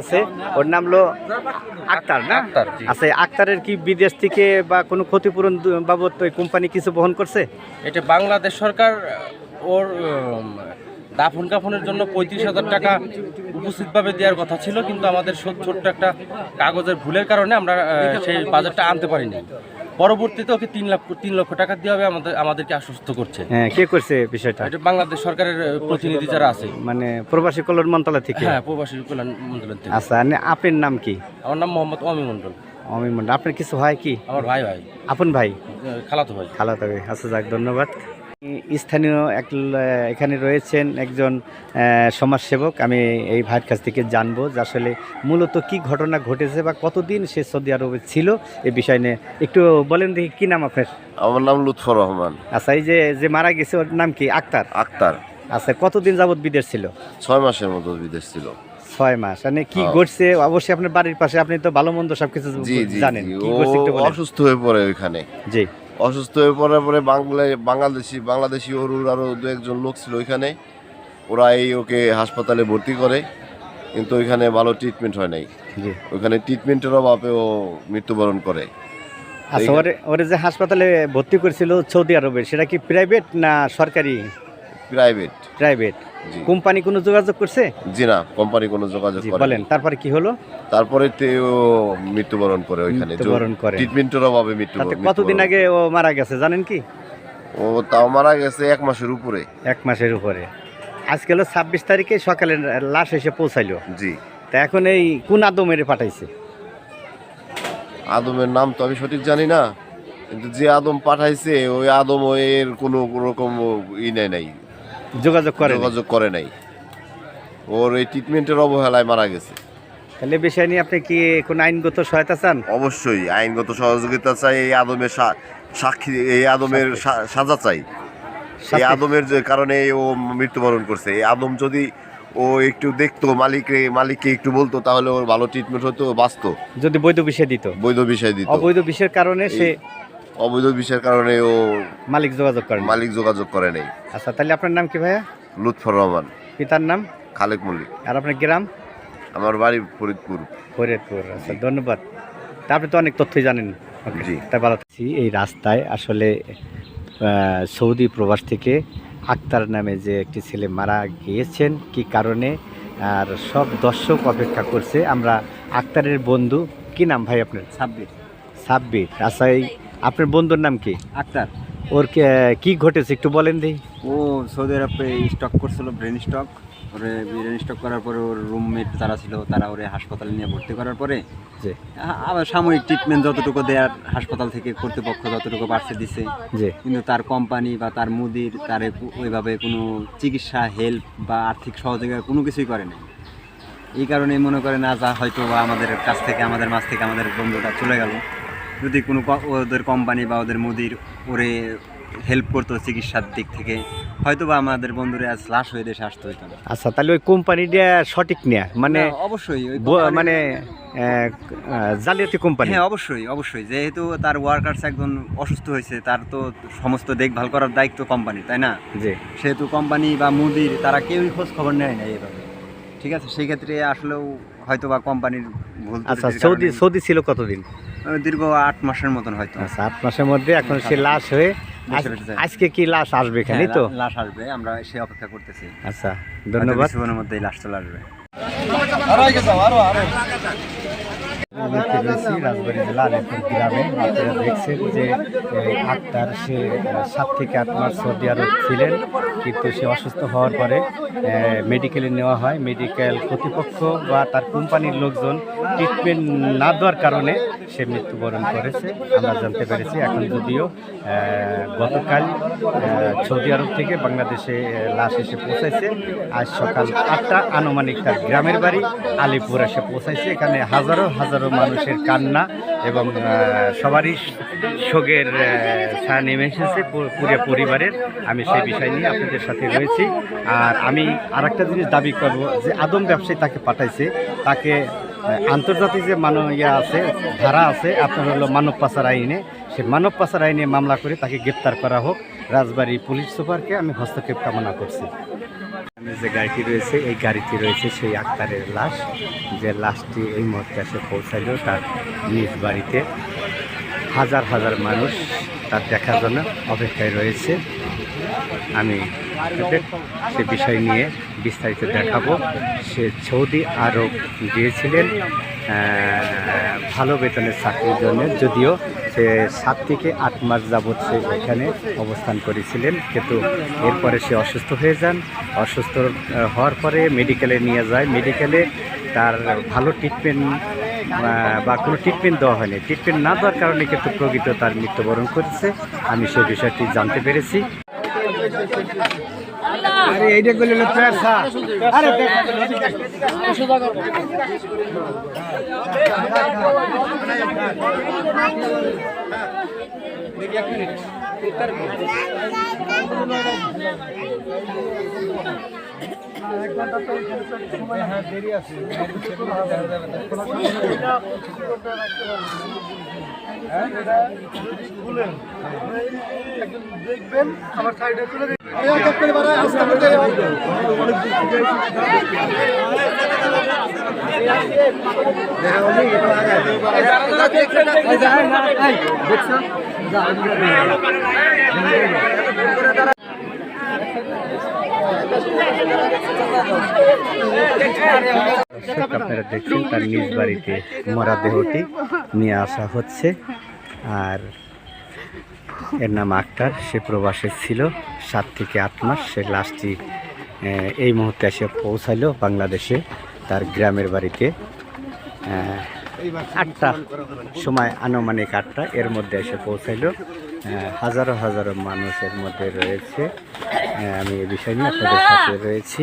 আছে, ওর নাম হলো আক্তার না? আচ্ছা, আক্তারের কি বিদেশ থেকে বা কোনো ক্ষতিপূরণ বাবদ ওই কোম্পানি কিছু বহন করছে? এটা বাংলাদেশ সরকার ওর দাফন কাফনের জন্য 35,000 টাকা উপস্থিতভাবে দেওয়ার কথা ছিল, কিন্তু আমাদের ছোট্ট একটা কাগজের ভুলের কারণে আমরা সেই বাজেটটা আনতে পারিনি। পরবর্তীতে ওকে 3 লক্ষ টাকা দিয়ে হবে আমাদেরকে আশ্বস্ত করছে। হ্যাঁ, কে করছে বিষয়টা? এটা বাংলাদেশ সরকারের প্রতিনিধি যারা আছে, মানে প্রবাসী কল্যাণ মন্ত্রণালয় থেকে? হ্যাঁ, প্রবাসী কল্যাণ মন্ত্রণালয় থেকে। আচ্ছা, আপনার নাম কি? আমার নাম মোহাম্মদ অমি মন্ডল। অমি মন্ডল। আপনার কিছু হয় কি? আমার ভাই আপন ভাই? খালাতো ভাই। খালাতো ভাই। আচ্ছা, যাক, ধন্যবাদ। স্থানীয় এখানে রয়েছেন একজন সমাজসেবক। আমি এই ভাইয়ের কাছ থেকে জানবো যে আসলে মূলত কি ঘটনা ঘটেছে বা কতদিন সে সৌদি আরবে ছিল, এই বিষয় নিয়ে একটু বলেন দেখি। কি নাম আপনার? আমার নাম লুৎফর রহমান। আচ্ছা, এই যে মারা গেছে ওর নাম কি? আক্তার। আক্তার। আচ্ছা, কতদিন যাবৎ বিদেশ ছিল? 6 মাসের মতো বিদেশ ছিল। 6 মাস। মানে কি ঘটছে? অবশ্যই আপনার বাড়ির পাশে, আপনি তো ভালো মন্দ সবকিছু জানেন। কি ঘটছে একটু বলেন। অসুস্থ হয়ে পড়ে ওইখানে। জি। অসুস্থ হয়ে পড়ার পরে বাংলাদেশি ওর আরো 2-1 জন লোক ছিল ওইখানে। ওরা ওকে হাসপাতালে ভর্তি করে, কিন্তু ওইখানে ভালো ট্রিটমেন্ট হয় নাই। জি। ওইখানে ট্রিটমেন্টের অভাবে ও মৃত্যুবরণ করে। আচ্ছা, ওরে যে হাসপাতালে ভর্তি করেছিল সৌদি আরবে, সেটা কি প্রাইভেট না সরকারি? প্রাইভেট। প্রাইভেট। কোম্পানি কোনো যোগাযোগ করছে? জি না, কোম্পানি কোনো যোগাযোগ করে। বলেন, তারপরে কি হলো? তারপরে ও মৃত্যুবরণ করে ওইখানে। ট্রিটমেন্টের অভাবে মৃত্যুবরণ। কতদিন আগে ও মারা গেছে জানেন কি? ও তাও মারা গেছে 1 মাসের উপরে। 1 মাসের উপরে। আজকে হলো 26 তারিখে সকালে লাশ এসে পৌঁছাইলো। জি। তা এখন এই কোন আদমের পাঠাইছে? আদমের নাম তো আমি সঠিক জানি না, কিন্তু যে আদম পাঠাইছে ওই আদম এর কোনো রকম নাই, যোগাযোগ করে নাই। ওর এই ট্রিটমেন্টের অবহেলায় মারা গেছে। তাহলে বিষয় নিয়ে আপনি কি কোনো আইনগত সহায়তা চান? অবশ্যই আইনগত সহযোগিতা চাই। এই আদমের সাক্ষী, এই আদমের সাজা চাই। এই আদমের যে কারণে ও মৃত্যুবরণ করছে, এই আদম যদি ও একটু দেখতো, মালিককে একটু বলতো, তাহলে ওর ভালো ট্রিটমেন্ট হতো, বাঁচতো। যদি বৈধ বিষয় দিত। অবৈধ বিষয়ের কারণে অবৈধ বিষয়ের কারণে ও মালিক যোগাযোগ করে নেই। আচ্ছা, তাহলে আপনার নাম কি ভাইয়া? লুৎফর রহমান। পিতার নাম? খালেক মল্লিক। আর আপনার গ্রাম? আমার বাড়ি ফরিদপুর। আচ্ছা, ধন্যবাদ। তা আপনি তো অনেক তথ্যই জানেন। জি। তাই ভালো থাকছি। এই রাস্তায় আসলে সৌদি প্রবাস থেকে আক্তার নামে যে একটি ছেলে মারা গিয়েছেন, কি কারণে, আর সব দর্শক অপেক্ষা করছে। আমরা আক্তারের বন্ধু। কি নাম ভাই আপনার? সাব্বির। আচ্ছা, এই আপনার বন্ধুর নাম কি? আক্তার। ওর কি ঘটেছে একটু বলেন দিই। ও সৌদি আরবে স্টক করছিল, ব্রেন স্টক। ওরে ব্রেন স্টক করার পরে ওর রুমমেট যারা ছিল তারা ওরে হাসপাতালে নিয়ে ভর্তি করার পরে যে আবার সাময়িক ট্রিটমেন্ট যতটুকু দেওয়ার হাসপাতাল থেকে কর্তৃপক্ষ যতটুকু পারছে দিছে, কিন্তু তার কোম্পানি বা তার মুদির তার ওইভাবে কোনো চিকিৎসা, হেল্প বা আর্থিক সহযোগিতা কোনো কিছুই করে না। এই কারণে মনে করে না যা হয়তো বা আমাদের কাছ থেকে, আমাদের মাঝ থেকে আমাদের বন্ধুটা চলে গেল, যদি কোনো ওদের কোম্পানি বা ওদের মুদির ওরে হেল্প করতো চিকিৎসার দিক থেকে, হয়তো বা আমাদের বন্ধুরা আজ লাশ হয়ে দেশে আসতে হইতো না। আচ্ছা, তাহলে ওই কোম্পানিটা সঠিক নেয়া মানে? অবশ্যই মানে জালিয়াতি কোম্পানি। হ্যাঁ, অবশ্যই। যেহেতু তার ওয়ার্কার্স একজন অসুস্থ হয়েছে, তার তো সমস্ত দেখভাল করার দায়িত্ব কোম্পানি, তাই না? সেহেতু কোম্পানি বা মুদির তারা কেউই খোঁজ খবর নেয় না এইভাবে। ঠিক আছে, সেই ক্ষেত্রে আসলেও হয়তো বা কোম্পানির ভুল। আচ্ছা, সৌদি ছিল কতদিন? দীর্ঘ 8 মাসের মতন হয়তো। আচ্ছা, 8 মাসের মধ্যে এখন সে লাশ হয়ে আজকে কি লাশ আসবে এখানে? তো লাশ আসবে, আমরা সে অপেক্ষা করতেছি। আচ্ছা, ধন্যবাদ। কিছুক্ষণের মধ্যেই লাশ চলে আসবে। রাজবাড়ী জেলা আলিপুর গ্রামে আপনারা দেখছেন যে আক্তার, সে 7 থেকে 8 মাস সৌদি আরব ছিলেন, কিন্তু সে অসুস্থ হওয়ার পরে মেডিকেলে নেওয়া হয়। মেডিকেল কর্তৃপক্ষ বা তার কোম্পানির লোকজন ট্রিটমেন্ট না দেওয়ার কারণে সে মৃত্যুবরণ করেছে আমরা জানতে পেরেছি। এখন যদিও গতকাল সৌদি আরব থেকে বাংলাদেশে লাশ এসে পৌঁছাইছে। আজ সকাল 8টা আনুমানিক তার গ্রামের বাড়ি আলিপুর এসে পৌঁছাইছে। এখানে হাজারো মানুষের কান্না এবং সবারই শোকের ছায়া নেমে এসেছে পুরো পরিবারের। আমি সেই বিষয় নিয়ে আপনাদের সাথে রয়েছি। আর আমি আরেকটা জিনিস দাবি করব যে আদম ব্যবসায়ী তাকে পাঠাইছে, তাকে আন্তর্জাতিক যে আছে, ধারা আছে আপনার হলো মানব পাচার আইনে, সে মানব পাচার আইনে মামলা করে তাকে গ্রেপ্তার করা হোক। রাজবাড়ী পুলিশ সুপারকে আমি হস্তক্ষেপ কামনা করছি। সামনে যে গাড়িটি রয়েছে এই গাড়িটি রয়েছে সেই আক্তারের লাশ, যে লাশটি এই মুহূর্তে এসে পৌঁছালো তার নিজ বাড়িতে। হাজার হাজার মানুষ তার দেখার জন্য অপেক্ষায় রয়েছে। আমি সে বিষয় নিয়ে বিস্তারিত দেখাবো। সে সৌদি আরব গিয়েছিলেন ভালো বেতনের চাকরির জন্য, যদিও সে 7 থেকে 8 মাস যাবৎ সে এখানে অবস্থান করেছিলেন, কিন্তু এরপরে সে অসুস্থ হয়ে যান। অসুস্থ হওয়ার পরে মেডিকেলে নিয়ে যায়। মেডিকেলে তার ভালো ট্রিটমেন্ট বা কোনো ট্রিটমেন্ট দেওয়া হয়নি। ট্রিটমেন্ট না দেওয়ার কারণে কিন্তু প্রকৃত তার মৃত্যুবরণ করেছে। আমি সেই বিষয়টি জানতে পেরেছি। আরে এইটা করলে আরে দেরি আছে দেখবেন আমার সাইডে চলে আপনারা দেখছেন তার নিজ বাড়িতে মরা দেহটি নিয়ে আসা হচ্ছে। আর এর নাম আক্তার, সে প্রবাসে ছিল 7 থেকে 8 মাস। সে লাশটি এই মুহূর্তে এসে পৌঁছালো বাংলাদেশে তার গ্রামের বাড়িতে 8টা সময়, আনুমানিক 8টা এর মধ্যে এসে পৌঁছাইলো। হাজারো হাজারো মানুষের মধ্যে রয়েছে। আমি এই বিষয় নিয়ে আপনাদের সাথে রয়েছি।